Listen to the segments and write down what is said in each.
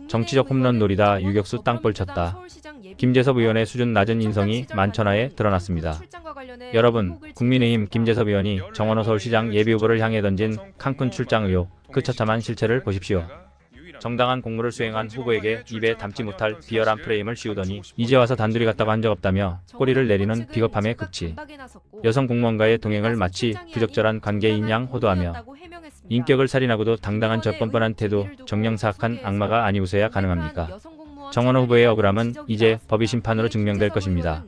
정치적 홈런 노리다 유격수 땅볼 쳤다. 김재섭 의원의 수준 낮은 인성이 만천하에 드러났습니다. 여러분, 국민의힘 김재섭 의원이 정원호 서울시장 예비후보를 향해 던진 칸쿤 출장 의혹, 그 처참한 실체를 보십시오. 정당한 공무를 수행한 후보에게 입에 담지 못할 비열한 프레임을 씌우더니 이제 와서 단둘이 갔다고 한 적 없다며 꼬리를 내리는 비겁함의 극치. 여성 공무원과의 동행을 마치 부적절한 관계인 양 호도하며 인격을 살인하고도 당당한 저 뻔뻔한 태도, 정령사악한 악마가 아니우서야 가능합니까? 정원호 후보의 억울함은 이제 법의 심판으로 증명될 것입니다.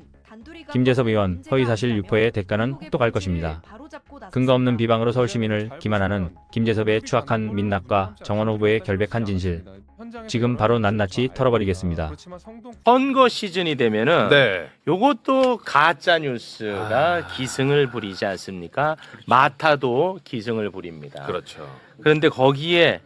김재섭 의원 허위사실 유포의 대가는 혹독할 것입니다. 근거 없는 비방으로 서울시민을 기만하는 김재섭의 추악한 민낯과 정원호 후보의 결백한 진실, 지금 바로 낱낱이 털어버리겠습니다. 선거 시즌이 되면은 네. 요것도 가짜 뉴스가 기승을 부리지 않습니까? 마타도 기승을 부립니다. 그렇죠. 그런데 거기에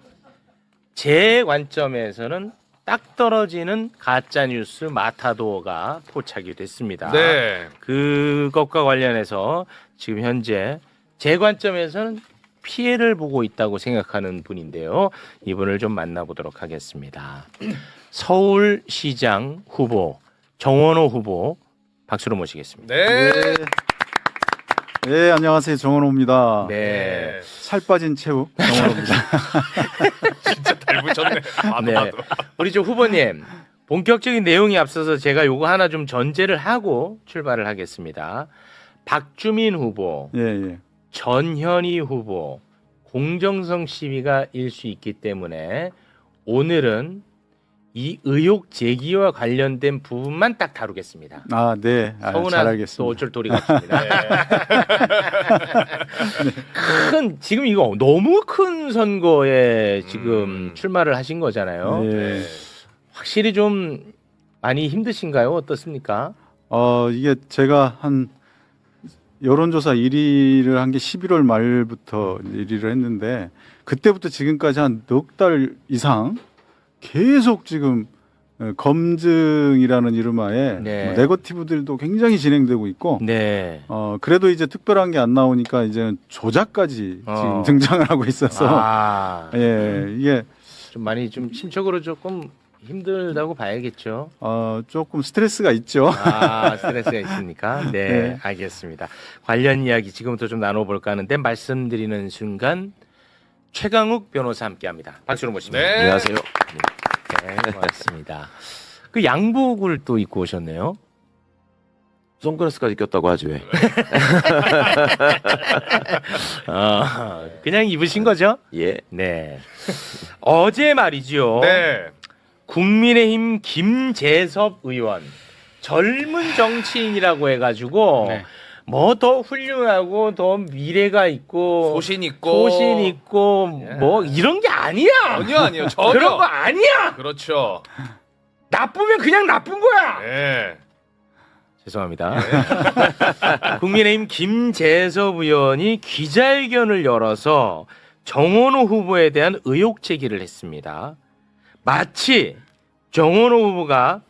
제 관점에서는 딱 떨어지는 가짜 뉴스 마타도가 포착이 됐습니다. 네. 그것과 관련해서 지금 현재 제 관점에서는 피해를 보고 있다고 생각하는 분인데요. 이분을 좀 만나보도록 하겠습니다. 서울시장 후보 정원호 후보 박수로 모시겠습니다. 네. 네, 안녕하세요. 정원호입니다. 네. 살 빠진 체육 정원호입니다. 진짜 닮으셨네. 네. 우리 저 후보님 본격적인 내용이 앞서서 제가 요거 하나 좀 전제를 하고 출발을 하겠습니다. 박주민 후보, 예, 예. 전현희 후보 공정성 시비가 일 수 있기 때문에 오늘은 이 의혹 제기와 관련된 부분만 딱 다루겠습니다. 아, 네. 잘 서운한 또 알겠습니다. 어쩔 도리가 없습니다. 지금 이거 너무 큰 선거에 지금 출마를 하신 거잖아요. 예. 확실히 좀 많이 힘드신가요? 어떻습니까? 이게 제가 한 여론조사 1위를 한 게 11월 말부터 1위를 했는데 그때부터 지금까지 한 넉 달 이상 계속 지금 검증이라는 이름하에 네. 네거티브들도 굉장히 진행되고 있고 네. 그래도 이제 특별한 게 안 나오니까 이제는 조작까지 지금 등장을 하고 있어서 예, 이게 좀 많이 좀 심적으로 조금 힘들다고 봐야겠죠. 조금 스트레스가 있죠. 스트레스가 있습니까? 네, 네. 알겠습니다. 관련 이야기 지금부터 좀 나눠볼까 하는데 말씀드리는 순간 최강욱 변호사 함께합니다. 박수로 모십니다. 네. 안녕하세요. 네, 고맙습니다. 그 양복을 또 입고 오셨네요. 선글라스까지 꼈다고 하지 왜? 그냥 입으신 거죠? 예. 네. 어제 말이죠. 네. 국민의힘 김재섭 의원 젊은 정치인이라고 해가지고 네. 뭐 더 훌륭하고 더 미래가 있고 소신 있고 뭐 이런 게 아니야. 아니요. 전혀. 그런 거 아니야. 그렇죠. 나쁘면 그냥 나쁜 거야. 네. 죄송합니다. 국민의힘 김재섭 의원이 기자회견을 열어서 정원호 후보에 대한 의혹 제기를 했습니다. 마치 정원호 후보가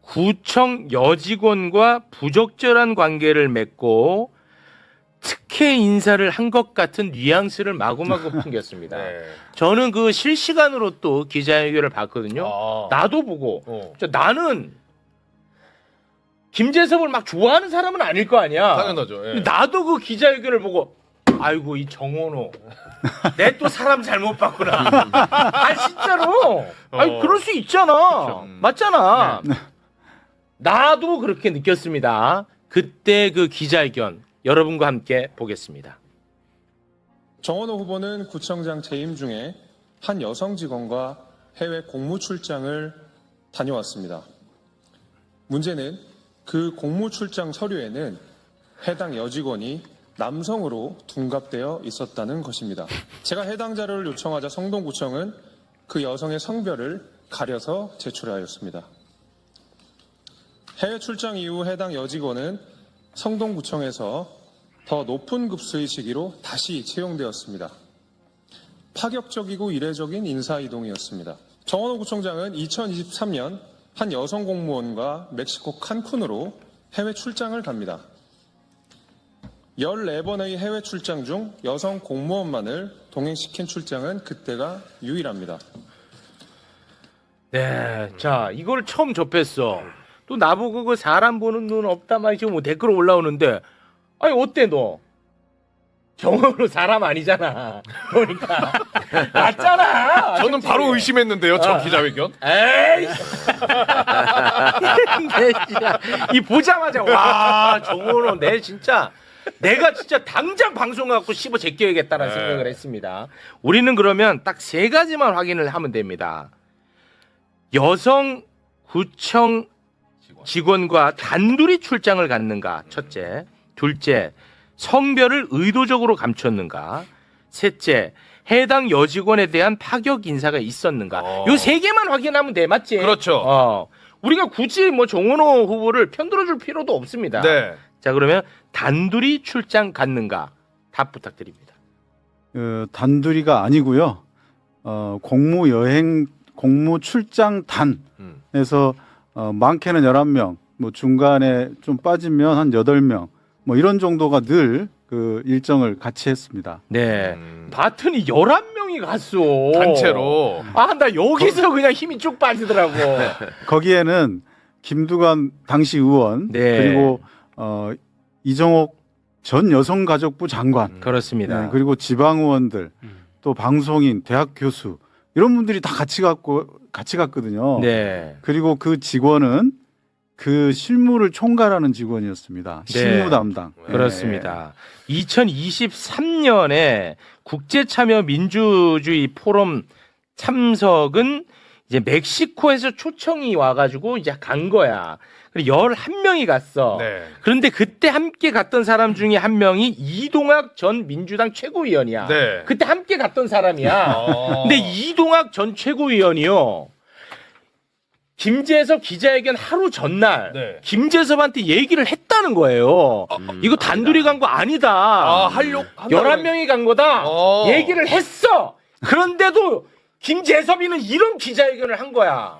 구청 여직원과 부적절한 관계를 맺고 특혜 인사를 한 것 같은 뉘앙스를 마구마구 풍겼습니다. 네. 저는 그 실시간으로 또 기자회견을 봤거든요. 나도 보고 나는 김재섭을 막 좋아하는 사람은 아닐 거 아니야. 당연하죠. 예. 근데 나도 그 기자회견을 보고 아이고 이 정원호 내 또 사람 잘못 봤구나. 진짜로. 그럴 수 있잖아. 그렇죠. 맞잖아. 나도 그렇게 느꼈습니다. 그때 그 기자회견 여러분과 함께 보겠습니다. 정원호 후보는 구청장 재임 중에 한 여성 직원과 해외 공무 출장을 다녀왔습니다. 문제는 그 공무 출장 서류에는 해당 여직원이 남성으로 둔갑되어 있었다는 것입니다. 제가 해당 자료를 요청하자 성동구청은 그 여성의 성별을 가려서 제출하였습니다. 해외 출장 이후 해당 여직원은 성동구청에서 더 높은 급수의 시기로 다시 채용되었습니다. 파격적이고 이례적인 인사이동이었습니다. 정원호 구청장은 2023년 한 여성 공무원과 멕시코 칸쿤으로 해외 출장을 갑니다. 14번의 해외 출장 중 여성 공무원만을 동행시킨 출장은 그때가 유일합니다. 네, 자 이걸 처음 접했어. 또 나보고 그 사람 보는 눈 없다 막 지금 뭐 댓글 올라오는데, 아니 어때 너? 정말로 사람 아니잖아. 그러니까 맞잖아. 저는 바로 의심했는데요. 저 기자회견. 에이. 내 진짜 이 보자마자 와 정원호 내가 진짜 당장 방송 갖고 씹어 제껴야겠다라는 생각을 했습니다. 우리는 그러면 딱 세 가지만 확인을 하면 됩니다. 여성 구청 직원과 단둘이 출장을 갔는가? 첫째. 둘째. 성별을 의도적으로 감췄는가? 셋째. 해당 여직원에 대한 파격 인사가 있었는가? 요 세 개만 확인하면 돼. 맞지? 그렇죠. 우리가 굳이 뭐 정원호 후보를 편들어줄 필요도 없습니다. 네. 자, 그러면 단둘이 출장 갔는가? 답 부탁드립니다. 단둘이가 아니고요. 공무 출장 단에서 많게는 11명, 뭐 중간에 좀 빠지면 한 8명, 뭐 이런 정도가 늘 그 일정을 같이 했습니다. 네. 봤더니 11명이 갔어. 단체로. 아, 나 여기서 그냥 힘이 쭉 빠지더라고. 거기에는 김두관 당시 의원 네. 그리고 이정옥 전 여성가족부 장관 그렇습니다. 네, 그리고 지방 의원들 또 방송인 대학 교수 이런 분들이 다 같이 갔거든요. 네. 그리고 그 직원은 그 실무를 총괄하는 직원이었습니다. 네. 실무 담당. 그렇습니다. 2023년에 국제참여민주주의 포럼 참석은 이제 멕시코에서 초청이 와가지고 이제 간 거야. 그리고 11명이 갔어. 네. 그런데 그때 함께 갔던 사람 중에 한 명이 이동학 전 민주당 최고위원이야. 네. 그때 함께 갔던 사람이야. 근데 이동학 전 최고위원이요. 김재섭 기자회견 하루 전날 네. 김재섭한테 얘기를 했다는 거예요. 이거 단둘이 간 거 아니다. 아, 11명이 간 거다. 얘기를 했어. 그런데도 김재섭이는 이런 기자회견을 한 거야.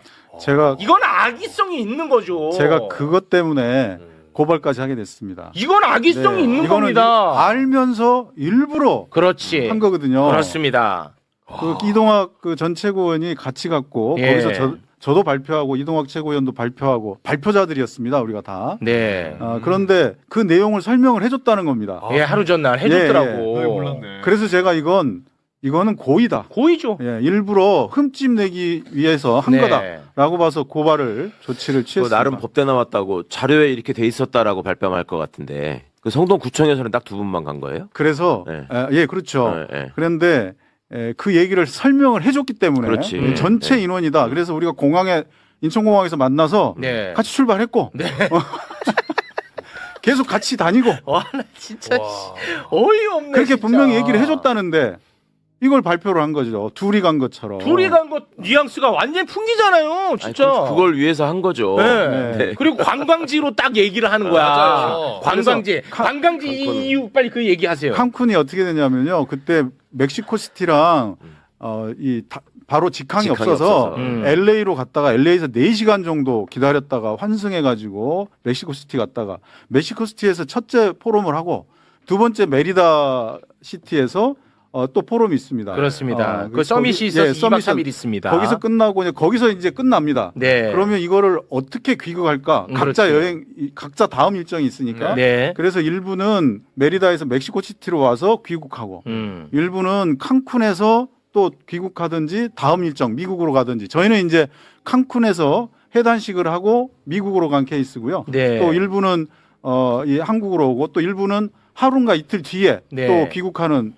이건 악의성이 있는 거죠. 제가 그것 때문에 고발까지 하게 됐습니다. 이건 악의성이 있는 이거는 겁니다. 알면서 일부러 그렇지. 한 거거든요. 그렇습니다. 그 이동학 그 전 최고위원이 같이 갔고 예. 거기서 저도 발표하고 이동학 최고위원도 발표하고 발표자들이었습니다. 우리가 다. 네. 그런데 그 내용을 설명을 해줬다는 겁니다. 예, 하루 전날 해줬더라고. 예, 몰랐네. 그래서 제가 이거는 고의다. 고의죠. 예, 일부러 흠집 내기 위해서 한 네. 거다라고 봐서 고발을 조치를 그 취했습니다. 나름 법대 나왔다고 자료에 이렇게 돼 있었다라고 발뺌할 것 같은데 그 성동구청에서는 딱 2분만 간 거예요? 그래서 네. 예, 그렇죠. 네. 그런데 그 얘기를 설명을 해줬기 때문에 그렇지. 전체 네. 인원이다. 그래서 우리가 인천공항에서 만나서 네. 같이 출발했고 네. 계속 같이 다니고 와, 나 진짜 어이없네. 그렇게 진짜. 분명히 얘기를 해줬다는데 이걸 발표를 한 거죠. 둘이 간 것처럼. 둘이 간 거 뉘앙스가 완전 풍기잖아요. 진짜. 아니, 그걸 위해서 한 거죠. 네. 네. 그리고 관광지로 딱 얘기를 하는 거야. 맞아요. 관광지. 그래서 관광지 이유 빨리 그 얘기하세요. 칸쿤이 어떻게 되냐면요. 그때 멕시코시티랑 바로 직항이 없어서 LA로 갔다가 LA에서 4시간 정도 기다렸다가 환승해가지고 멕시코시티 갔다가 멕시코시티에서 첫째 포럼을 하고 두 번째 메리다 시티에서 또 포럼이 있습니다. 그렇습니다. 그 서밋이 있어서 2박 3일 있습니다. 거기서 끝나고 거기서 이제 끝납니다. 네. 그러면 이거를 어떻게 귀국할까? 각자 그렇지. 각자 다음 일정이 있으니까. 네. 그래서 일부는 메리다에서 멕시코시티로 와서 귀국하고 일부는 칸쿤에서 또 귀국하든지 다음 일정 미국으로 가든지 저희는 이제 칸쿤에서 해단식을 하고 미국으로 간 케이스고요. 네. 또 일부는 이 한국으로 오고 또 일부는 하루인가 이틀 뒤에 네. 또 귀국하는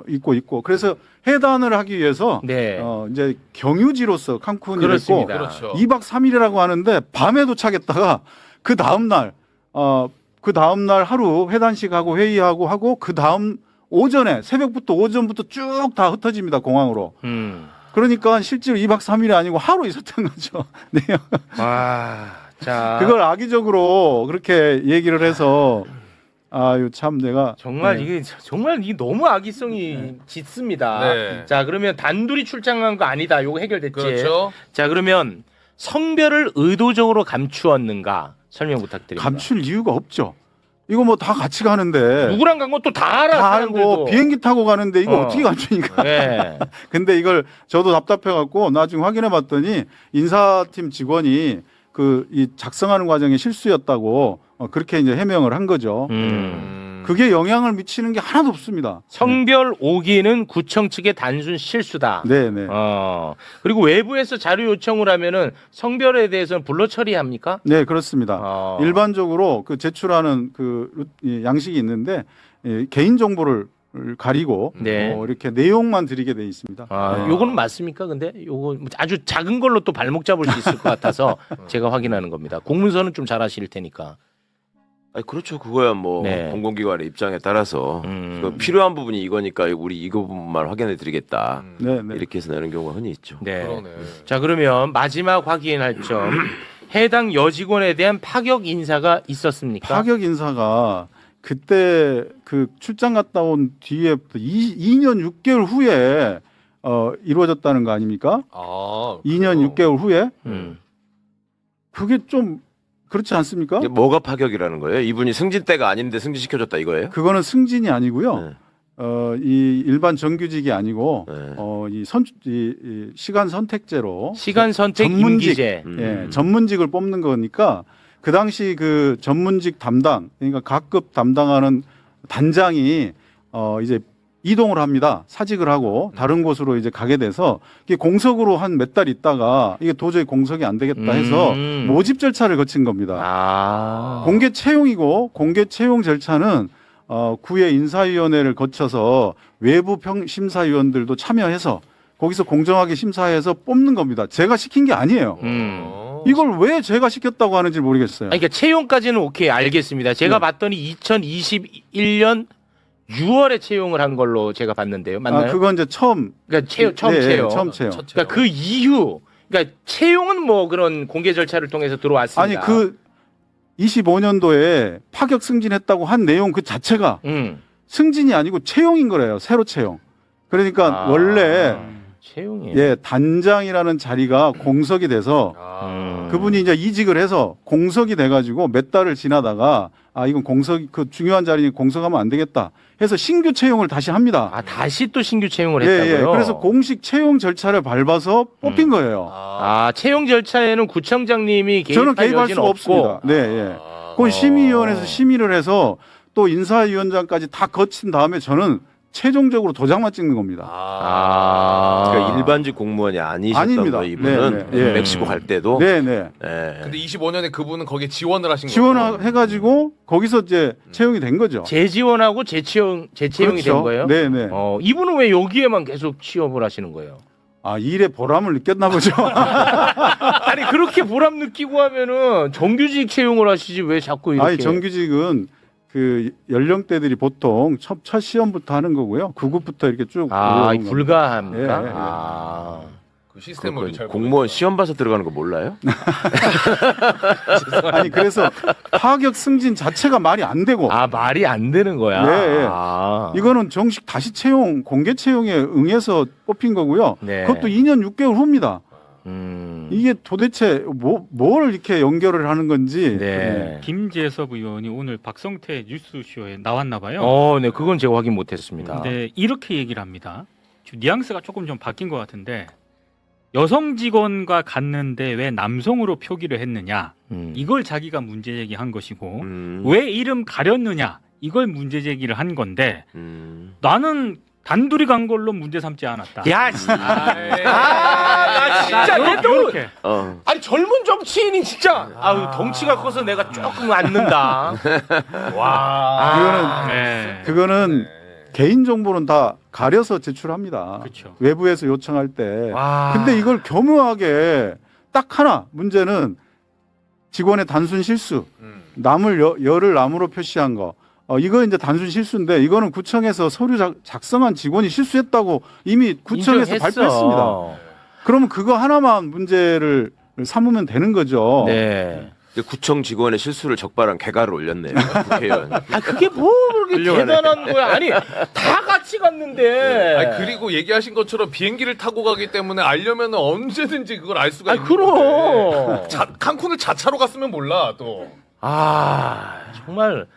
있고 그래서 해단을 하기 위해서 네. 이제 경유지로서 칸쿤이 됐고 그렇습니다. 그렇죠. 2박 3일이라고 하는데 밤에 도착했다가 그 다음 날 하루 회단식하고 회의하고 하고 그 다음 새벽부터 오전부터 쭉 다 흩어집니다 공항으로. 그러니까 실제로 2박 3일이 아니고 하루 있었던 거죠. 네. 자. 그걸 악의적으로 그렇게 얘기를 해서 아유 참 내가 정말 네. 이게 너무 악의성이 짙습니다. 네. 자, 그러면 단둘이 출장한 거 아니다. 요거 해결됐지. 그렇죠. 자, 그러면 성별을 의도적으로 감추었는가 설명 부탁드립니다. 감출 이유가 없죠. 이거 뭐 다 같이 가는데 누구랑 간 건 또 다 알아. 다 사람들도. 알고 비행기 타고 가는데 이거 어. 어떻게 감춥니까? 네. 근데 이걸 저도 답답해갖고 나중에 확인해봤더니 인사팀 직원이 이 작성하는 과정에 실수였다고 그렇게 이제 해명을 한 거죠. 그게 영향을 미치는 게 하나도 없습니다. 성별 오기는 구청 측의 단순 실수다. 네네. 그리고 외부에서 자료 요청을 하면은 성별에 대해서는 불러 처리합니까? 네, 그렇습니다. 일반적으로 제출하는 이 양식이 있는데 개인 정보를 가리고 네. 이렇게 내용만 드리게 돼 있습니다. 요거는 맞습니까? 근데 요거 아주 작은 걸로 또 발목 잡을 수 있을 것 같아서 제가 확인하는 겁니다. 공문서는 좀 잘하실 테니까. 아니 그렇죠. 그거야 뭐 네. 공공기관의 입장에 따라서 그 필요한 부분이 이거니까 우리 이거 부분만 확인해 드리겠다. 네네. 이렇게 해서 내는 경우가 흔히 있죠. 네. 그러네. 자, 그러면 마지막 확인할 점. 해당 여직원에 대한 파격 인사가 있었습니까? 파격 인사가 그때 출장 갔다 온 뒤에부터 2년 6개월 후에 이루어졌다는 거 아닙니까? 2년 6개월 후에 그게 좀 그렇지 않습니까? 이게 뭐가 파격이라는 거예요? 이분이 승진 때가 아닌데 승진시켜줬다 이거예요? 그거는 승진이 아니고요. 네. 이 일반 정규직이 아니고 네. 이 시간 선택제로 시간 선택 전문직. 임기제. 전문직을 뽑는 거니까 그 당시 전문직 담당 그러니까 각급 담당하는 단장이 이제 이동을 합니다. 사직을 하고 다른 곳으로 이제 가게 돼서 이게 공석으로 한 몇 달 있다가 이게 도저히 공석이 안 되겠다 해서 모집 절차를 거친 겁니다. 공개 채용이고 공개 채용 절차는 구의 인사위원회를 거쳐서 외부 심사위원들도 참여해서 거기서 공정하게 심사해서 뽑는 겁니다. 제가 시킨 게 아니에요. 이걸 왜 제가 시켰다고 하는지 모르겠어요. 그러니까 채용까지는 오케이 알겠습니다. 제가 네. 봤더니 2021년 6월에 채용을 한 걸로 제가 봤는데요. 맞나요? 그건 이제 처음 그러니까 처음 네, 채용. 처음 채용. 그러니까 그 이후 그러니까 채용은 뭐 그런 공개 절차를 통해서 들어왔습니다. 아니 25년도에 파격 승진했다고 한 내용 그 자체가 승진이 아니고 채용인 거래요. 새로 채용. 그러니까 원래 채용이에요. 단장이라는 자리가 공석이 돼서 그분이 이제 이직을 해서 공석이 돼가지고 몇 달을 지나다가 이건 중요한 자리니 공석하면 안 되겠다 해서 신규 채용을 다시 합니다. 다시 또 신규 채용을 예, 했다고요? 그래서 공식 채용 절차를 밟아서 뽑힌 거예요. 채용 절차에는 구청장님이 저는 개입할 개입할 여지는 수가 없고. 없습니다. 네, 예. 그건 심의위원회에서 심의를 해서 또 인사위원장까지 다 거친 다음에 저는 최종적으로 도장만 찍는 겁니다. 그러니까 일반직 공무원이 아니셨던 아닙니다. 거예요, 이분은. 네, 네. 멕시코 갈 때도. 네네. 네. 근데 25년에 그분은 거기에 지원을 하신 거죠. 지원해가지고 거기서 이제 채용이 된 거죠. 재지원하고 재채용이 그렇죠. 된 거예요? 네네. 이분은 왜 여기에만 계속 취업을 하시는 거예요? 일에 보람을 느꼈나 보죠. 아니 그렇게 보람 느끼고 하면은 정규직 채용을 하시지 왜 자꾸 이렇게? 정규직은 연령대들이 보통 첫 시험부터 하는 거고요. 9급부터 이렇게 쭉. 올라오는 불가합니까? 예, 예. 그 시스템을 잘 공무원 시험 봐서 들어가는 거 몰라요? 아니 그래서 파격 승진 자체가 말이 안 되고. 말이 안 되는 거야. 네. 이거는 정식 다시 채용, 공개 채용에 응해서 뽑힌 거고요. 네. 그것도 2년 6개월 후입니다. 이게 도대체 뭘 이렇게 연결을 하는 건지. 네. 김재섭 의원이 오늘 박성태 뉴스쇼에 나왔나 봐요. 네, 그건 제가 확인 못했습니다. 근데 이렇게 얘기를 합니다. 뉘앙스가 조금 좀 바뀐 것 같은데 여성 직원과 갔는데 왜 남성으로 표기를 했느냐 이걸 자기가 문제 제기한 것이고 왜 이름 가렸느냐 이걸 문제 제기를 한 건데 나는 단둘이 간 걸로 문제 삼지 않았다. 야, 나 진짜 이렇게. 아니 젊은 정치인이 진짜 덩치가 커서 내가 조금 앉는다. 와. 그거는 개인 정보는 다 가려서 제출합니다. 그렇죠. 외부에서 요청할 때. 근데 이걸 교묘하게 딱 하나 문제는 직원의 단순 실수, 열을 남으로 표시한 거. 이거 이제 단순 실수인데 이거는 구청에서 서류 작성한 직원이 실수했다고 이미 구청에서 인정했어. 발표했습니다. 그러면 그거 하나만 문제를 삼으면 되는 거죠. 네. 구청 직원의 실수를 적발한 개가를 올렸네요. 국회의원. 그게 뭐 그렇게 대단한 거야? 아니 다 같이 갔는데. 그리고 얘기하신 것처럼 비행기를 타고 가기 때문에 알려면 언제든지 그걸 알 수가 있는 그럼. 건데. 칸쿤을 자차로 갔으면 몰라 또. 정말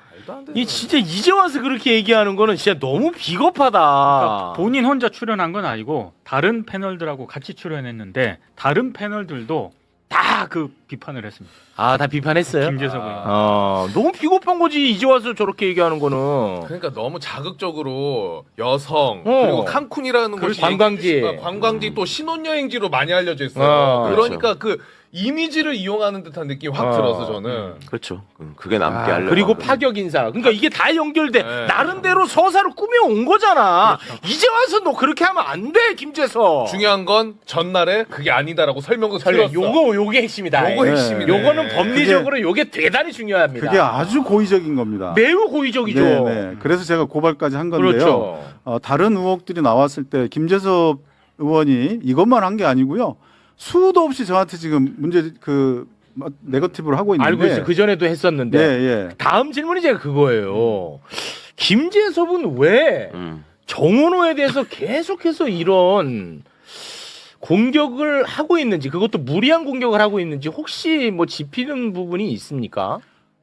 이 진짜 이제 와서 그렇게 얘기하는 거는 진짜 너무 비겁하다. 그러니까 본인 혼자 출연한 건 아니고 다른 패널들하고 같이 출연했는데 다른 패널들도 다 그 비판을 했습니다. 아, 다 비판했어요? 김재섭 의원. 너무 비겁한 거지. 이제 와서 저렇게 얘기하는 거는. 그러니까 너무 자극적으로 여성 그리고 칸쿤이라는 곳이 관광지. 관광지 또 신혼여행지로 많이 알려져 있어요. 그렇죠. 그러니까 그 이미지를 이용하는 듯한 느낌이 확 들어서 저는 그렇죠. 그게 남게 하려고. 그리고 하는. 파격 인사. 그러니까 이게 다 연결돼. 네. 나름대로 서사를 꾸며온 거잖아. 이제 와서 너 그렇게 하면 안 돼, 김재석. 중요한 건 전날에 그게 아니다라고 설명도 틀었어. 요게 핵심이다. 요거 네. 핵심이네. 요거는 법리적으로 요게 대단히 중요합니다. 그게 아주 고의적인 겁니다. 매우 고의적이죠. 네, 네. 그래서 제가 고발까지 한 건데요. 그렇죠. 다른 의혹들이 나왔을 때 김재섭 의원이 이것만 한 게 아니고요. 수도 없이 저한테 지금 문제 네거티브를 하고 있는데. 알고 있어요. 그 전에도 했었는데. 예, 예. 다음 질문이 제가 그거예요. 김재섭은 왜 정원호에 대해서 계속해서 이런 공격을 하고 있는지, 그것도 무리한 공격을 하고 있는지 혹시 뭐 짚히는 부분이 있습니까?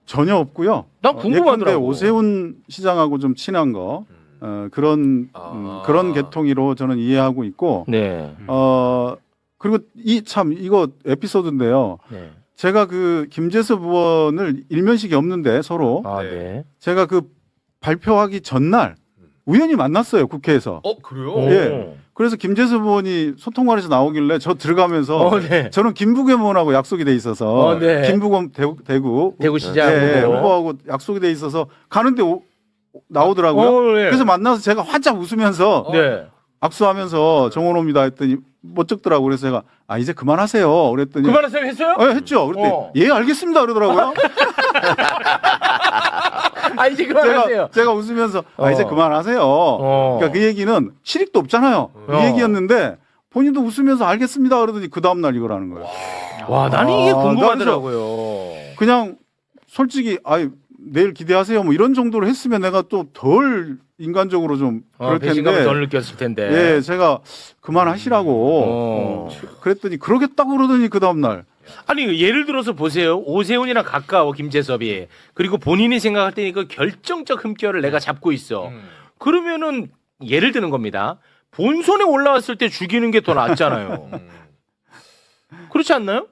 전혀 없고요. 난 궁금하더라고. 예컨대 오세훈 시장하고 좀 친한 거 그런 계통으로 저는 이해하고 있고. 네. 그리고 이거 에피소드인데요. 네. 제가 그 김재섭 의원을 일면식이 없는데 서로 아, 네. 네. 제가 그 발표하기 전날 우연히 만났어요, 국회에서. 그래요? 예. 그래서 김재섭 의원이 소통관에서 나오길래 저 들어가면서 네. 저는 김부겸 의원하고 약속이 돼 있어서 네. 김부겸 대구시장 후보하고 약속이 돼 있어서 가는데 나오더라고요. 네. 그래서 만나서 제가 활짝 웃으면서 네. 악수하면서 정원호입니다 했더니 못 적더라고. 그래서 제가 이제 그만하세요. 그랬더니 그만하세요 했어요? 했죠. 그랬더니 예 알겠습니다 그러더라고요. 이제 그만하세요. 제가 웃으면서 이제 그만하세요. 그러니까 그 얘기는 실익도 없잖아요. 이 얘기였는데 본인도 웃으면서 알겠습니다 그러더니 그 다음 날 이거라는 거예요. 와, 나는 이게 궁금하더라고요. 그냥 솔직히 내일 기대하세요 뭐 이런 정도로 했으면 내가 또 덜 인간적으로 좀 그럴 배신감을 텐데. 덜 느꼈을 텐데. 예, 제가 그만하시라고 그랬더니 그러겠다고 그러더니 그 다음 날. 아니 예를 들어서 보세요. 오세훈이랑 가까워 김재섭이. 그리고 본인이 생각할 때 그 결정적 흠결을 내가 잡고 있어. 그러면은 예를 드는 겁니다. 본선에 올라왔을 때 죽이는 게 더 낫잖아요. 그렇지 않나요?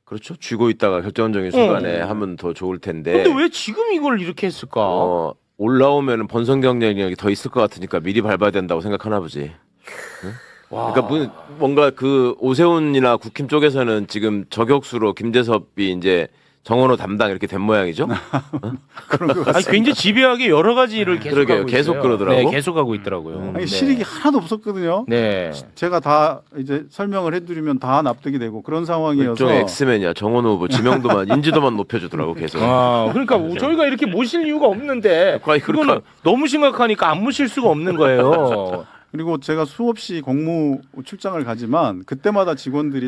그렇죠. 쥐고 있다가 결정적인 순간에 하면 더 좋을 텐데. 근데 왜 지금 이걸 이렇게 했을까? 올라오면 번성 경쟁력이 더 있을 것 같으니까 미리 밟아야 된다고 생각하나 보지. 응? 그러니까 뭔가 그 오세훈이나 국힘 쪽에서는 지금 저격수로 김재섭이 이제 정원호 담당 이렇게 된 모양이죠. 그런 것 같습니다. 굉장히 집요하게 여러 가지 일을 계속하고 그러게요. 계속 있어요. 그러더라고. 네, 계속하고 있더라고요. 아니, 실익이 하나도 없었거든요. 네. 제가 다 이제 설명을 해드리면 다 납득이 되고 그런 상황이어서. 일종의 엑스맨이야. 정원호 후보 지명도만 인지도만 높여주더라고 계속. 그러니까 저희가 이렇게 모실 이유가 없는데 그거는 너무 심각하니까 안 모실 수가 없는 거예요. 그리고 제가 수없이 공무 출장을 가지만 그때마다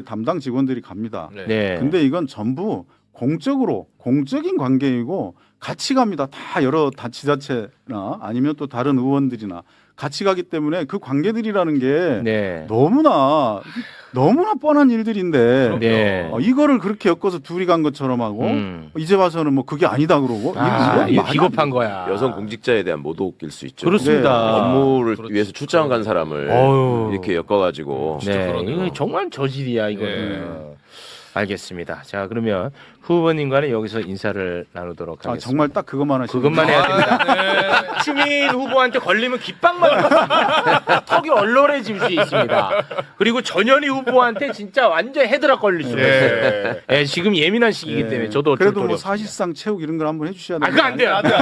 담당 직원들이 갑니다. 네. 근데 이건 전부 공적인 관계이고 같이 갑니다. 다 지자체나 아니면 또 다른 의원들이나 같이 가기 때문에 그 관계들이라는 게 네. 너무나 뻔한 일들인데 네. 이거를 그렇게 엮어서 둘이 간 것처럼 하고 이제 와서는 뭐 그게 아니다 그러고 이거 비겁한 거야. 여성 공직자에 대한 모독일 수 있죠. 그렇습니다. 업무를 그렇죠. 위해서 출장 간 사람을 이렇게 엮어가지고. 네, 이거 정말 저질이야 이거는. 알겠습니다. 자, 그러면 후보님과는 여기서 인사를 나누도록 하겠습니다. 정말 딱 그것만 하시면 그것만 해야 됩니다. 추미애 후보한테 걸리면 깃방만 턱이 얼얼해질 수 있습니다. 그리고 전현희 후보한테 진짜 완전 헤드락 걸릴 수가 있어요. 네, 지금 예민한 시기이기 때문에 저도 그래도 어쩔 뭐 없습니다. 사실상 채욱 이런 걸 한번 해주셔야 돼요. 그거 안 돼요. 그거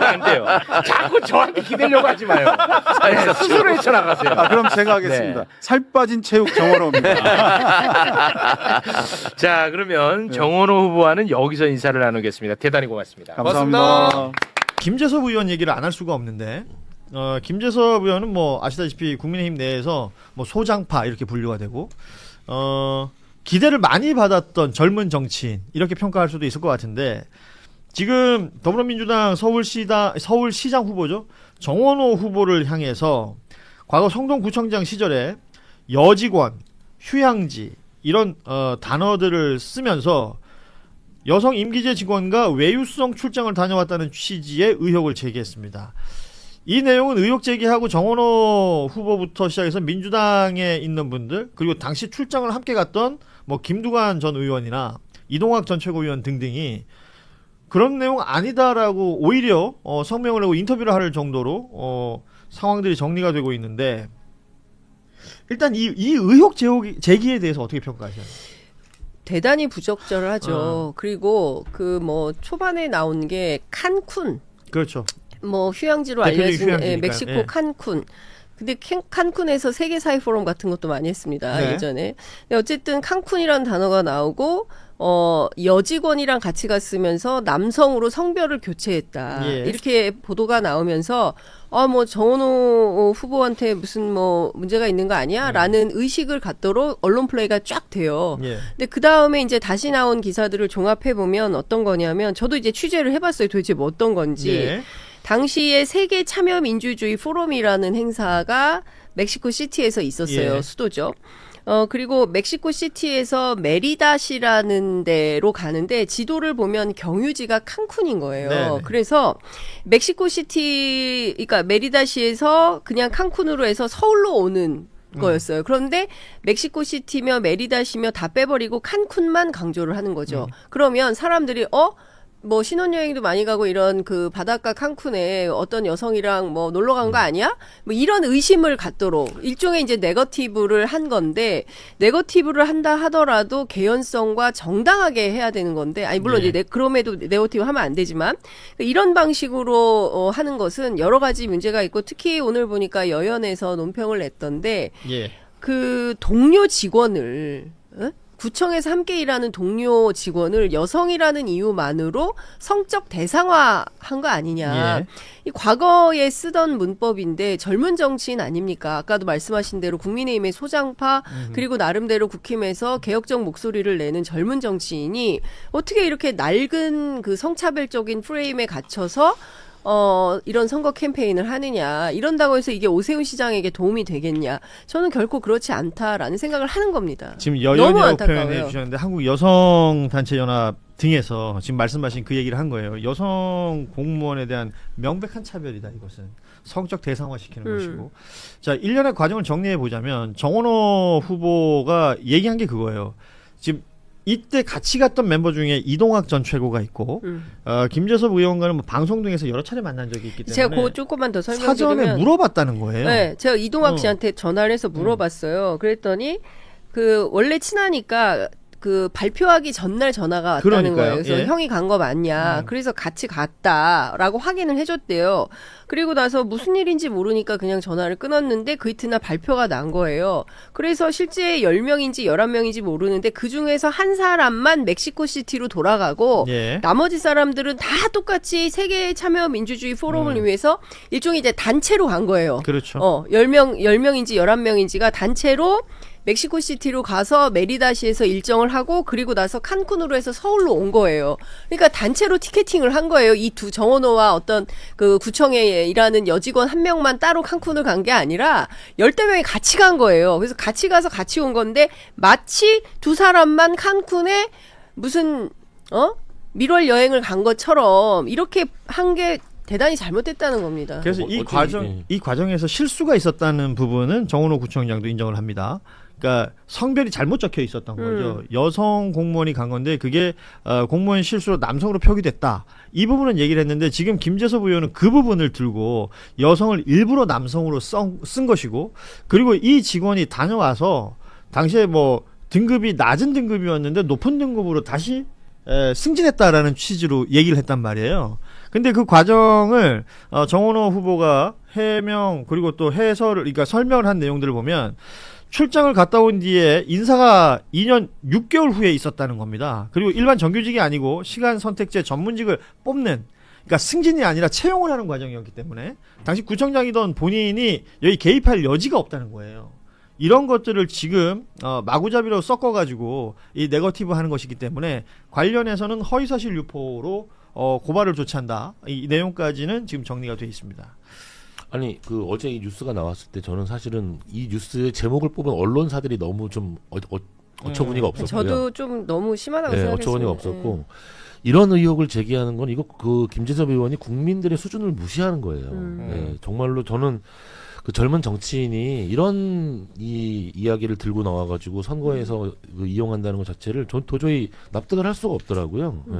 안 돼요. 자꾸 저한테 기대려고 하지 마요. 네, 스스로 헤쳐나가세요. 그럼 제가 하겠습니다. 살 빠진 채욱 정원호입니다. 자, 그러면 정원호 후보와는 여기서 인사를 나누겠습니다. 대단히 고맙습니다. 감사합니다. 김재섭 의원 얘기를 안 할 수가 없는데 김재섭 의원은 뭐 아시다시피 국민의힘 내에서 뭐 소장파 이렇게 분류가 되고 기대를 많이 받았던 젊은 정치인 이렇게 평가할 수도 있을 것 같은데 지금 더불어민주당 서울시장 후보죠 정원호 후보를 향해서 과거 성동구청장 시절에 여직원, 휴양지 이런 단어들을 쓰면서 여성 임기제 직원과 외유성 출장을 다녀왔다는 취지의 의혹을 제기했습니다. 이 내용은 의혹 제기하고 정원호 후보부터 시작해서 민주당에 있는 분들 그리고 당시 출장을 함께 갔던 뭐 김두관 전 의원이나 이동학 전 최고위원 등등이 그런 내용 아니다라고 오히려 성명을 내고 인터뷰를 할 정도로 상황들이 정리가 되고 있는데 일단 이 의혹 제기에 대해서 어떻게 평가하세요? 대단히 부적절하죠. 그리고 그 뭐 초반에 나온 게 칸쿤 그렇죠. 뭐 휴양지로 대표적인 알려진 휴양지니까요. 멕시코 예. 칸쿤. 근데 칸쿤에서 세계사회 포럼 같은 것도 많이 했습니다. 네. 예전에. 근데 어쨌든 칸쿤이라는 단어가 나오고 여직원이랑 같이 갔으면서 남성으로 성별을 교체했다. 예. 이렇게 보도가 나오면서 뭐 정원호 후보한테 무슨 뭐 문제가 있는 거 아니야? 라는 의식을 갖도록 언론 플레이가 쫙 돼요. 예. 근데 그 다음에 이제 다시 나온 기사들을 종합해 보면 어떤 거냐면 저도 이제 취재를 해봤어요. 도대체 뭐 어떤 건지. 예. 당시에 세계 참여 민주주의 포럼이라는 행사가 멕시코 시티에서 있었어요. 예. 수도죠. 그리고 멕시코 시티에서 메리다시라는 데로 가는데 지도를 보면 경유지가 칸쿤인 거예요. 네네. 그래서 멕시코 시티, 그러니까 메리다시에서 그냥 칸쿤으로 해서 서울로 오는 거였어요. 그런데 멕시코 시티며 메리다시며 다 빼버리고 칸쿤만 강조를 하는 거죠. 그러면 사람들이 뭐 신혼여행도 많이 가고 이런 그 바닷가 칸쿤에 어떤 여성이랑 뭐 놀러 간 거 아니야? 뭐 이런 의심을 갖도록 일종의 이제 네거티브를 한 건데 네거티브를 한다 하더라도 개연성과 정당하게 해야 되는 건데 아니 물론 예. 이제 그럼에도 네거티브 하면 안 되지만 이런 방식으로 하는 것은 여러 가지 문제가 있고 특히 오늘 보니까 여연에서 논평을 냈던데 예. 그 동료 직원을 구청에서 함께 일하는 동료 직원을 여성이라는 이유만으로 성적 대상화한 거 아니냐. 예. 이 과거에 쓰던 문법인데 젊은 정치인 아닙니까? 아까도 말씀하신 대로 국민의힘의 소장파 그리고 나름대로 국힘에서 개혁적 목소리를 내는 젊은 정치인이 어떻게 이렇게 낡은 그 성차별적인 프레임에 갇혀서 이런 선거 캠페인을 하느냐. 이런다고 해서 이게 오세훈 시장에게 도움이 되겠냐. 저는 결코 그렇지 않다라는 생각을 하는 겁니다. 지금 너무 여연이라고 안타까워요. 표현해 주셨는데 한국 여성단체연합 등에서 지금 말씀하신 그 얘기를 한 거예요. 여성 공무원에 대한 명백한 차별이다 이것은. 성적 대상화시키는 것이고. 자, 일련의 과정을 정리해 보자면 정원호 후보가 얘기한 게 그거예요. 지금 이때 같이 갔던 멤버 중에 이동학 전 최고가 있고 김재섭 의원과는 뭐 방송 등에서 여러 차례 만난 적이 있기 때문에 제가 그거 조금만 더 사전에 설명드리면 물어봤다는 거예요. 네, 제가 이동학 씨한테 전화를 해서 물어봤어요. 그랬더니 그 원래 친하니까 그 발표하기 전날 전화가 왔다는 그러니까요. 거예요. 그래서 예. 형이 간 거 맞냐. 그래서 같이 갔다라고 확인을 해줬대요. 그리고 나서 무슨 일인지 모르니까 그냥 전화를 끊었는데 그 이튿날 발표가 난 거예요. 그래서 실제 10명인지 11명인지 모르는데 그중에서 한 사람만 멕시코시티로 돌아가고 예. 나머지 사람들은 다 똑같이 세계 참여 민주주의 포럼을 위해서 일종의 이제 단체로 간 거예요. 그렇죠. 10명인지 11명인지가 단체로 멕시코시티로 가서 메리다시에서 일정을 하고 그리고 나서 칸쿤으로 해서 서울로 온 거예요. 그러니까 단체로 티켓팅을 한 거예요. 이 두 정원호와 어떤 그 구청에 일하는 여직원 한 명만 따로 칸쿤을 간 게 아니라 10대 명이 같이 간 거예요. 그래서 같이 가서 같이 온 건데 마치 두 사람만 칸쿤에 무슨 밀월 여행을 간 것처럼 이렇게 한 게 대단히 잘못됐다는 겁니다. 그래서 이 과정에서 실수가 있었다는 부분은 정원호 구청장도 인정을 합니다. 그러니까 성별이 잘못 적혀 있었던 거죠. 여성 공무원이 간 건데 그게 공무원 실수로 남성으로 표기됐다. 이 부분은 얘기를 했는데 지금 김재섭 의원은 그 부분을 들고 여성을 일부러 남성으로 쓴 것이고 그리고 이 직원이 다녀와서 당시에 뭐 등급이 낮은 등급이었는데 높은 등급으로 다시 승진했다라는 취지로 얘기를 했단 말이에요. 근데 그 과정을 정원호 후보가 해명 그리고 또 해설을 그러니까 설명을 한 내용들을 보면 출장을 갔다 온 뒤에 인사가 2년 6개월 후에 있었다는 겁니다. 그리고 일반 정규직이 아니고 시간 선택제 전문직을 뽑는 그러니까 승진이 아니라 채용을 하는 과정이었기 때문에 당시 구청장이던 본인이 여기 개입할 여지가 없다는 거예요. 이런 것들을 지금 마구잡이로 섞어가지고 이 네거티브 하는 것이기 때문에 관련해서는 허위사실 유포로 고발을 조치한다. 이 내용까지는 지금 정리가 되어 있습니다. 아니 그 어제 이 뉴스가 나왔을 때 저는 사실은 이 뉴스의 제목을 뽑은 언론사들이 너무 좀 어처구니가 없었고요. 저도 좀 너무 심하다고 네, 생각했습니다. 어처구니가 없었고 이런 의혹을 제기하는 건 이거 그 김재섭 의원이 국민들의 수준을 무시하는 거예요. 네, 정말로 저는 그 젊은 정치인이 이런 이야기를 들고 나와가지고 선거에서 그 이용한다는 것 자체를 전 도저히 납득을 할 수가 없더라고요. 네.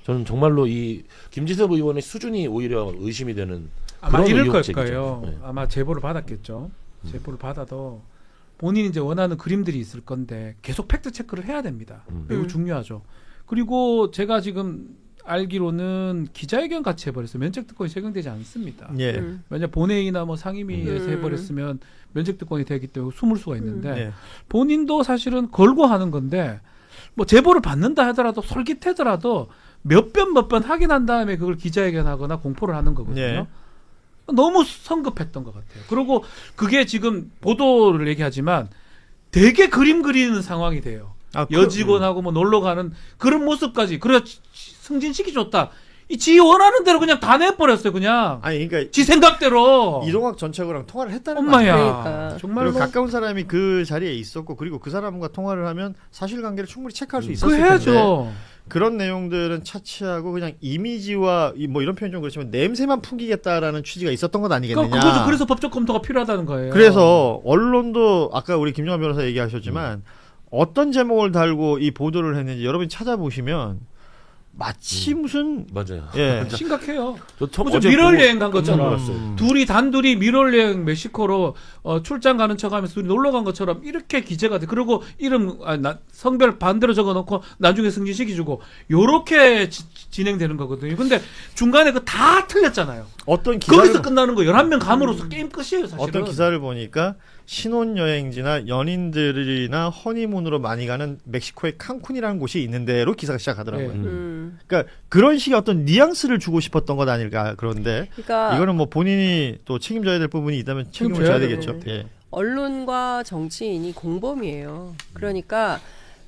저는 정말로 이 김재섭 의원의 수준이 오히려 의심이 되는 아마 그런 이럴 걸 의혹제기죠. 거예요. 네. 아마 제보를 받았겠죠. 제보를 받아도 본인이 이제 원하는 그림들이 있을 건데 계속 팩트 체크를 해야 됩니다. 매우 중요하죠. 그리고 제가 지금 알기로는 기자회견 같이 해버렸어요. 면책특권이 적용되지 않습니다. 예. 왜냐 본회의나 뭐 상임위에서 해버렸으면 면책특권이 되기 때문에 숨을 수가 있는데 예. 본인도 사실은 걸고 하는 건데 뭐 제보를 받는다 하더라도 솔깃하더라도 몇 번 확인한 다음에 그걸 기자회견하거나 공포를 하는 거거든요. 예. 너무 성급했던 것 같아요. 그리고 그게 지금 보도를 얘기하지만 되게 그림 그리는 상황이 돼요. 여직원하고 뭐 놀러 가는 그런 모습까지. 그래 승진시키 줬다. 지 원하는 대로 그냥 다 내버렸어요. 그냥. 아니 그러니까 지 생각대로. 이동학 전 최고랑 통화를 했다는 엄마야. 그러니까. 정말 그리고 뭐 가까운 사람이 그 자리에 있었고 그리고 그 사람과 통화를 하면 사실관계를 충분히 체크할 수 그거 있었을 텐데 해야죠. 그런 내용들은 차치하고 그냥 이미지와 뭐 이런 표현 좀 그렇지만 냄새만 풍기겠다라는 취지가 있었던 것 아니겠느냐. 그거죠. 그래서 법적 검토가 필요하다는 거예요. 그래서 언론도 아까 우리 김정환 변호사 얘기하셨지만 어떤 제목을 달고 이 보도를 했는지 여러분이 찾아보시면 마치 무슨 맞아요. 예. 심각해요. 저 무슨 어제 미럴 보고 여행 간 것처럼 깜짝 놀랐어요. 둘이 단둘이 미럴 여행 멕시코로 출장 가는 척하면서 둘이 놀러 간 것처럼 이렇게 기재가 돼. 그리고 이름 성별 반대로 적어놓고 나중에 승진시켜주고 요렇게 진행되는 거거든요. 근데 중간에 그 다 틀렸잖아요. 어떤 기사를 거기서 끝나는 거 11명 감으로써 게임 끝이에요. 사실은. 어떤 기사를 보니까 신혼여행지나 연인들이나 허니문으로 많이 가는 멕시코의 칸쿤이라는 곳이 있는 데로 기사가 시작하더라고요. 네. 그러니까 그런 식의 어떤 뉘앙스를 주고 싶었던 것 아닐까. 그런데 그러니까 이거는 뭐 본인이 또 책임져야 될 부분이 있다면 책임을 져야 되겠죠. 예. 언론과 정치인이 공범이에요. 그러니까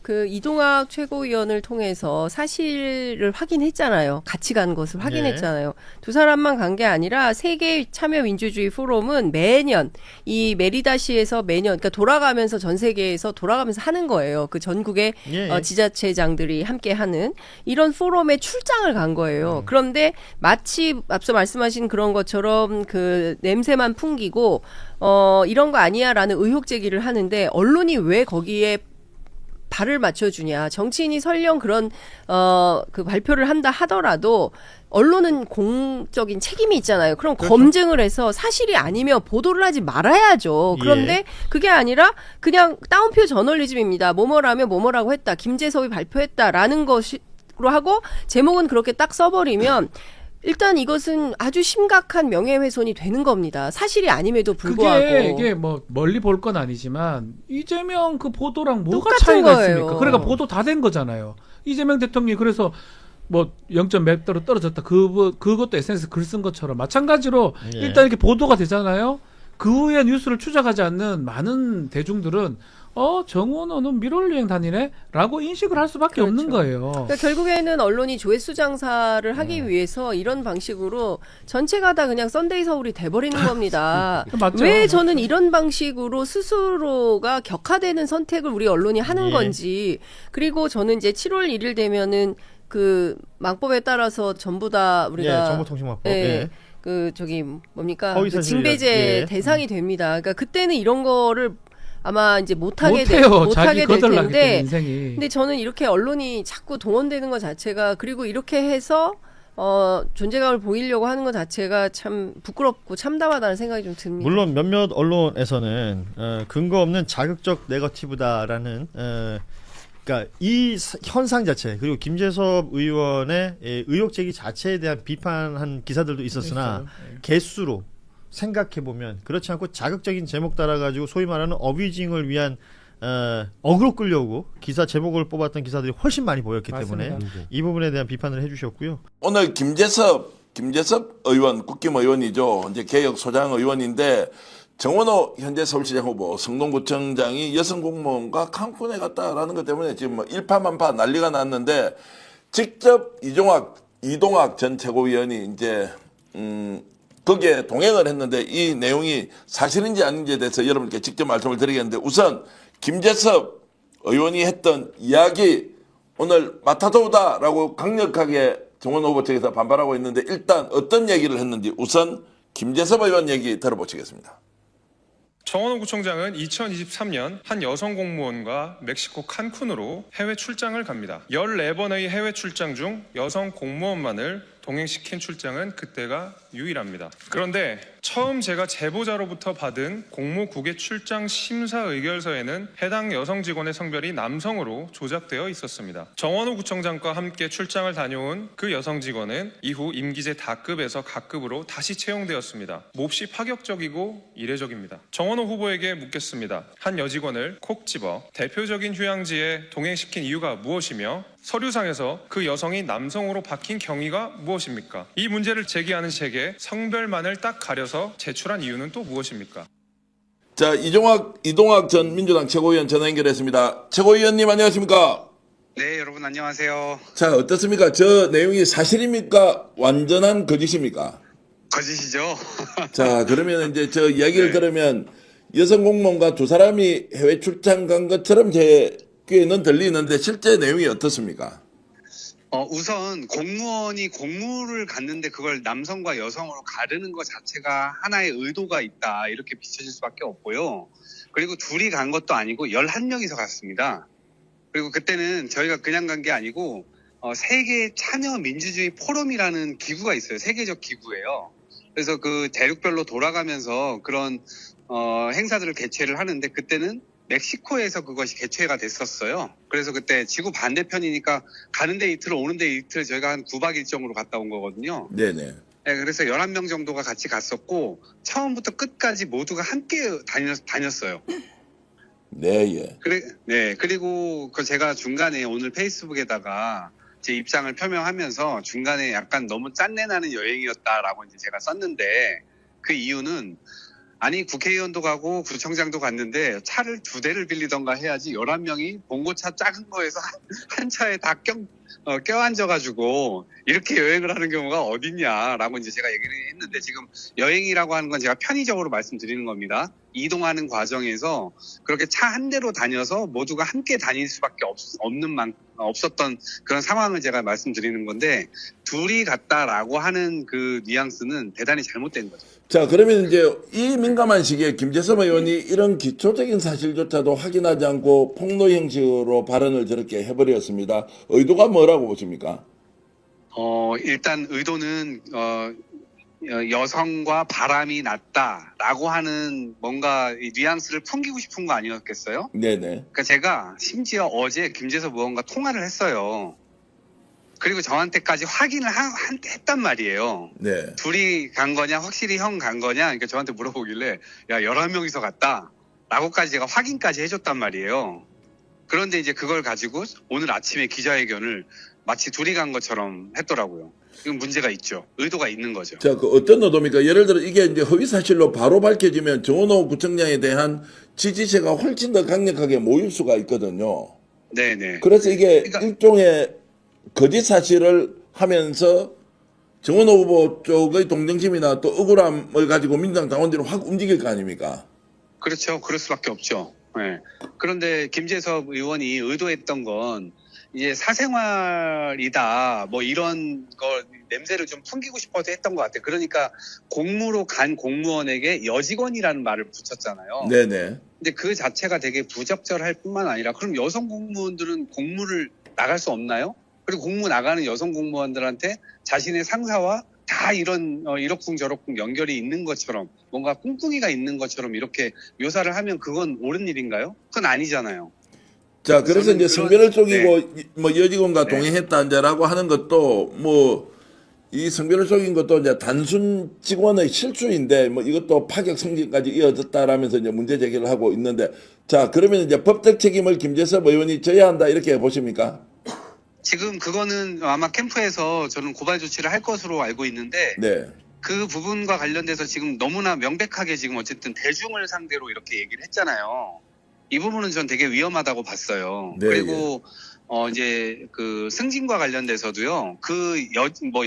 그 이동학 최고위원을 통해서 사실을 확인했잖아요. 같이 간 것을 확인했잖아요. 두 사람만 간 게 아니라 세계 참여민주주의 포럼은 매년 이 메리다시에서 매년 그러니까 돌아가면서 전 세계에서 돌아가면서 하는 거예요. 그 전국의 지자체장들이 함께 하는 이런 포럼에 출장을 간 거예요. 그런데 마치 앞서 말씀하신 그런 것처럼 그 냄새만 풍기고 이런 거 아니야라는 의혹 제기를 하는데 언론이 왜 거기에 발을 맞춰주냐. 정치인이 설령 그런 그 발표를 한다 하더라도 언론은 공적인 책임이 있잖아요. 그럼 그렇죠. 검증을 해서 사실이 아니면 보도를 하지 말아야죠. 그런데 그게 아니라 그냥 따옴표 저널리즘입니다. 뭐뭐라면 뭐뭐라고 했다. 김재섭이 발표했다라는 것으로 하고 제목은 그렇게 딱 써버리면 일단 이것은 아주 심각한 명예훼손이 되는 겁니다. 사실이 아님에도 불구하고. 이게 뭐 멀리 볼 건 아니지만 이재명 그 보도랑 뭐가 똑같은 차이가 거예요. 있습니까? 그러니까 보도 다 된 거잖아요. 이재명 대통령이 그래서 뭐 0점 몇 도로 떨어졌다. 그것도 SNS 글 쓴 것처럼 마찬가지로 일단 이렇게 보도가 되잖아요. 그 후에 뉴스를 추적하지 않는 많은 대중들은 정원호는 미럴 여행 다니네? 라고 인식을 할 수밖에 없는 거예요. 그러니까 결국에는 언론이 조회수 장사를 하기 위해서 이런 방식으로 전체가 다 그냥 썬데이 서울이 돼버리는 겁니다. 맞죠. 왜 저는 이런 방식으로 스스로가 격화되는 선택을 우리 언론이 하는 건지 그리고 저는 이제 7월 1일 되면은 그 망법에 따라서 전부 다 우리가 정보통신망법. 그 저기 뭡니까 허위사실이라- 그 징배제 대상이 됩니다. 그러니까 그때는 이런 거를 아마 이제 못하게 될 자기 거덜나기 때문에 텐데 인생이. 근데 저는 이렇게 언론이 자꾸 동원되는 것 자체가 그리고 이렇게 해서 존재감을 보이려고 하는 것 자체가 참 부끄럽고 참담하다는 생각이 좀 듭니다. 물론 몇몇 언론에서는 근거 없는 자극적 네거티브다라는 그러니까 이 현상 자체 그리고 김재섭 의원의 의혹 제기 자체에 대한 비판한 기사들도 있었으나 개수로 생각해 보면 그렇지 않고 자극적인 제목 달아가지고 소위 말하는 어뷰징을 위한 어그로 끌려고 기사 제목을 뽑았던 기사들이 훨씬 많이 보였기 때문에 이 부분에 대한 비판을 해주셨고요. 오늘 김재섭 의원, 국힘 의원이죠. 이제 개혁 소장 의원인데 정원호 현재 서울시장 후보, 성동구청장이 여성 공무원과 칸쿤에 갔다라는 것 때문에 지금 뭐 일파만파 난리가 났는데 직접 이동학 전 최고위원이 이제 거기에 동행을 했는데 이 내용이 사실인지 아닌지에 대해서 여러분께 직접 말씀을 드리겠는데 우선 김재섭 의원이 했던 이야기 오늘 마타도우다라고 강력하게 정원 후보 측에서 반발하고 있는데 일단 어떤 얘기를 했는지 우선 김재섭 의원 얘기 들어보시겠습니다. 정원호 구청장은 2023년 한 여성 공무원과 멕시코 칸쿤으로 해외 출장을 갑니다. 14번의 해외 출장 중 여성 공무원만을 동행시킨 출장은 그때가 유일합니다. 그런데 처음 제가 제보자로부터 받은 공무국의 출장 심사 의결서에는 해당 여성 직원의 성별이 남성으로 조작되어 있었습니다. 정원호 구청장과 함께 출장을 다녀온 그 여성 직원은 이후 임기제 다급에서 가급으로 다시 채용되었습니다. 몹시 파격적이고 이례적입니다. 정원호 후보에게 묻겠습니다. 한 여직원을 콕 집어 대표적인 휴양지에 동행시킨 이유가 무엇이며 서류상에서 그 여성이 남성으로 바뀐 경위가 무엇입니까? 이 문제를 제기하는 책에 성별만을 딱 가려서 제출한 이유는 또 무엇입니까? 자, 이동학 전 민주당 최고위원 전화 연결했습니다. 최고위원님 안녕하십니까? 네, 여러분 안녕하세요. 자, 어떻습니까? 저 내용이 사실입니까? 완전한 거짓입니까? 거짓이죠? 자, 그러면 이제 저 이야기를 들으면 여성 공무원과 두 사람이 해외 출장 간 것처럼 제 귀에는 들리는데 실제 내용이 어떻습니까? 우선 공무원이 공무를 갔는데 그걸 남성과 여성으로 가르는 것 자체가 하나의 의도가 있다 이렇게 비춰질 수밖에 없고요. 그리고 둘이 간 것도 아니고 11명이서 갔습니다. 그리고 그때는 저희가 그냥 간 게 아니고 세계 참여 민주주의 포럼이라는 기구가 있어요. 세계적 기구예요. 그래서 그 대륙별로 돌아가면서 그런 행사들을 개최를 하는데 그때는 멕시코에서 그것이 개최가 됐었어요. 그래서 그때 지구 반대편이니까 가는데 이틀 오는데 이틀 저희가 한 9박 일정으로 갔다 온 거거든요. 네네. 네, 그래서 11명 정도가 같이 갔었고 처음부터 끝까지 모두가 함께 다녔어요. 네, 예. 네, 그리고 제가 중간에 오늘 페이스북에다가 제 입장을 표명하면서 중간에 약간 너무 짠내나는 여행이었다라고 이제 제가 썼는데 그 이유는 아니 국회의원도 가고 구청장도 갔는데 차를 2대를 빌리던가 해야지 11명이 봉고차 작은 거에서 한 차에 다 껴앉아가지고 이렇게 여행을 하는 경우가 어딨냐라고 이제 제가 얘기를 했는데 지금 여행이라고 하는 건 제가 편의적으로 말씀드리는 겁니다. 이동하는 과정에서 그렇게 차 한 대로 다녀서 모두가 함께 다닐 수밖에 없었던 그런 상황을 제가 말씀드리는 건데 둘이 갔다라고 하는 그 뉘앙스는 대단히 잘못된 거죠. 자, 그러면 이제 이 민감한 시기에 김재섭 의원이 이런 기초적인 사실조차도 확인하지 않고 폭로 형식으로 발언을 저렇게 해버렸습니다. 의도가 뭐라고 보십니까? 일단 의도는 여성과 바람이 났다라고 하는 뭔가 이 뉘앙스를 풍기고 싶은 거 아니었겠어요? 네네. 그러니까 제가 심지어 어제 김재섭 의원과 통화를 했어요. 그리고 저한테까지 확인을 했단 말이에요. 네. 둘이 간 거냐, 확실히 형 간 거냐, 그러니까 저한테 물어보길래, 야, 11명이서 갔다. 라고까지 제가 확인까지 해줬단 말이에요. 그런데 이제 그걸 가지고 오늘 아침에 기자회견을 마치 둘이 간 것처럼 했더라고요. 이건 문제가 있죠. 의도가 있는 거죠. 자, 그 어떤 의도입니까? 예를 들어 이게 이제 허위 사실로 바로 밝혀지면 정원호 구청장에 대한 지지세가 훨씬 더 강력하게 모일 수가 있거든요. 네네. 그래서 이게 일종의 거짓 사실을 하면서 정원호 후보 쪽의 동정심이나 또 억울함을 가지고 민주당 당원들이 확 움직일 거 아닙니까? 그렇죠. 그럴 수밖에 없죠. 네. 그런데 김재섭 의원이 의도했던 건 이제 사생활이다 뭐 이런 거 냄새를 좀 풍기고 싶어서 했던 것 같아요. 그러니까 공무로 간 공무원에게 여직원이라는 말을 붙였잖아요. 네네. 근데 그 자체가 되게 부적절할 뿐만 아니라 그럼 여성 공무원들은 공무를 나갈 수 없나요? 그리고 공무 나가는 여성 공무원들한테 자신의 상사와 다 이런 이러쿵저러쿵 연결이 있는 것처럼 뭔가 꿍꿍이가 있는 것처럼 이렇게 묘사를 하면 그건 옳은 일인가요? 그건 아니잖아요. 자, 그래서 이제 성별을 속이고 네. 뭐 여직원과 동행했다 이제라고 하는 것도 뭐 이 성별을 속인 것도 이제 단순 직원의 실수인데 뭐 이것도 파격 성질까지 이어졌다라면서 이제 문제 제기를 하고 있는데 자, 그러면 이제 법적 책임을 김재섭 의원이 져야 한다 이렇게 보십니까? 지금 그거는 아마 캠프에서 저는 고발 조치를 할 것으로 알고 있는데 네. 그 부분과 관련돼서 지금 너무나 명백하게 지금 어쨌든 대중을 상대로 이렇게 얘기를 했잖아요. 이 부분은 전 되게 위험하다고 봤어요. 네, 그리고 이제 그 승진과 관련돼서도요. 그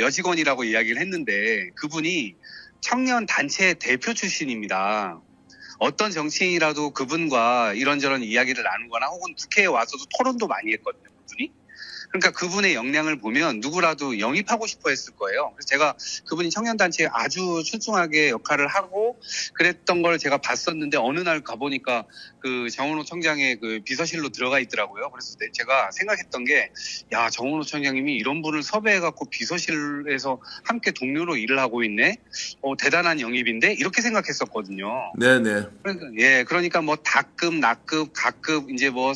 여직원이라고 이야기를 했는데 그분이 청년 단체 대표 출신입니다. 어떤 정치인이라도 그분과 이런저런 이야기를 나누거나 혹은 국회에 와서도 토론도 많이 했거든요, 그분이. 그러니까 그분의 역량을 보면 누구라도 영입하고 싶어 했을 거예요. 그래서 제가 그분이 청년단체에 아주 출중하게 역할을 하고 그랬던 걸 제가 봤었는데 어느 날 가보니까 그 정원호 청장의 그 비서실로 들어가 있더라고요. 그래서 제가 생각했던 게, 야, 정원호 청장님이 이런 분을 섭외해갖고 비서실에서 함께 동료로 일을 하고 있네? 대단한 영입인데? 이렇게 생각했었거든요. 네네. 그러니까 뭐 다급, 낙급, 가급, 이제 뭐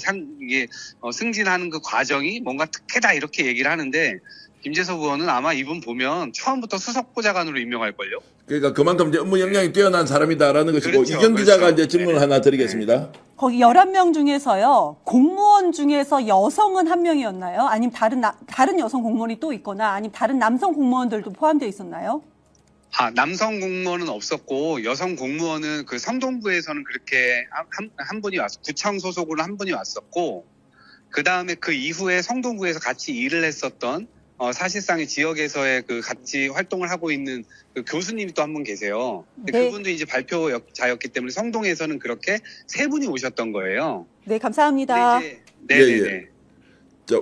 승진하는 그 과정이 뭔가 특혜다 이렇게 얘기를 하는데, 김재섭 의원은 아마 이분 보면 처음부터 수석보좌관으로 임명할걸요? 그러니까 그만큼 이제 업무 역량이 뛰어난 사람이다라는 것이고, 그렇죠, 이경 기자가 그렇죠. 이제 질문을 하나 드리겠습니다. 거기 11명 중에서요, 공무원 중에서 여성은 한 명이었나요? 아니면 다른 여성 공무원이 또 있거나, 아니면 다른 남성 공무원들도 포함되어 있었나요? 남성 공무원은 없었고, 여성 공무원은 그 성동구에서는 그렇게 한 분이 구청 소속으로 한 분이 왔었고, 그 다음에 그 이후에 성동구에서 같이 일을 했었던, 사실상의 지역에서의 그 같이 활동을 하고 있는 그 교수님이 또 한 분 계세요. 근데 네. 그분도 이제 발표자였기 때문에 성동에서는 그렇게 3분이 오셨던 거예요. 네, 감사합니다. 네네네.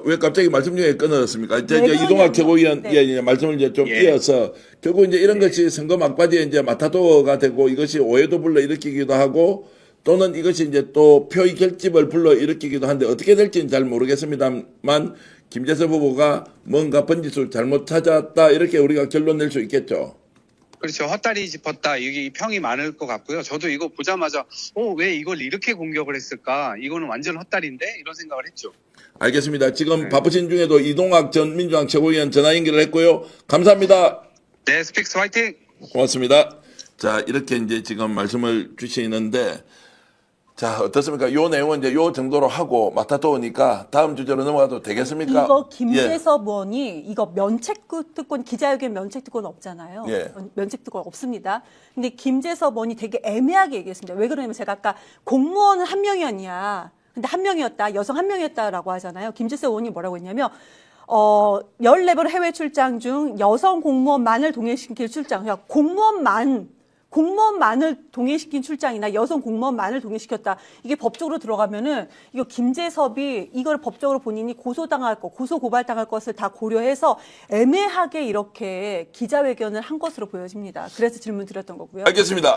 왜 갑자기 말씀 중에 끊어졌습니까? 이제 네, 이동학 최고위원 네. 말씀을 이제 좀 이어서 결국 이제 이런 것이 선거 막바지에 이제 마타도가 되고 이것이 오해도 불러 일으키기도 하고 또는 이것이 이제 또 표의 결집을 불러 일으키기도 한데 어떻게 될지는 잘 모르겠습니다만 김재섭 후보가 뭔가 번지수 잘못 찾았다 이렇게 우리가 결론 낼 수 있겠죠. 그렇죠. 헛다리 짚었다. 이게 평이 많을 것 같고요. 저도 이거 보자마자 왜 이걸 이렇게 공격을 했을까? 이거는 완전 헛다리인데? 이런 생각을 했죠. 알겠습니다. 지금 바쁘신 중에도 이동학 전 민주당 최고위원 전화 연결을 했고요. 감사합니다. 네, 스픽스 화이팅! 고맙습니다. 자, 이렇게 이제 지금 말씀을 주시는데 자, 어떻습니까? 요 내용은 이제 요 정도로 하고 맡아도니까 다음 주제로 넘어가도 되겠습니까? 이거 김재섭 의원이 이거 면책특권, 기자회견 면책특권 없잖아요. 예. 면책특권 없습니다. 근데 김재섭 의원이 되게 애매하게 얘기했습니다. 왜 그러냐면 제가 아까 공무원은 한 명이었냐. 근데 한 명이었다. 여성 한 명이었다라고 하잖아요. 김재섭 의원이 뭐라고 했냐면 14번 해외 출장 중 여성 공무원만을 동행시킬 출장. 그러니까 공무원만을 동행시킨 출장이나 여성 공무원만을 동행시켰다. 이게 법적으로 들어가면은 이거 김재섭이 이걸 법적으로 본인이 고소 고발당할 것을 다 고려해서 애매하게 이렇게 기자회견을 한 것으로 보여집니다. 그래서 질문 드렸던 거고요. 알겠습니다.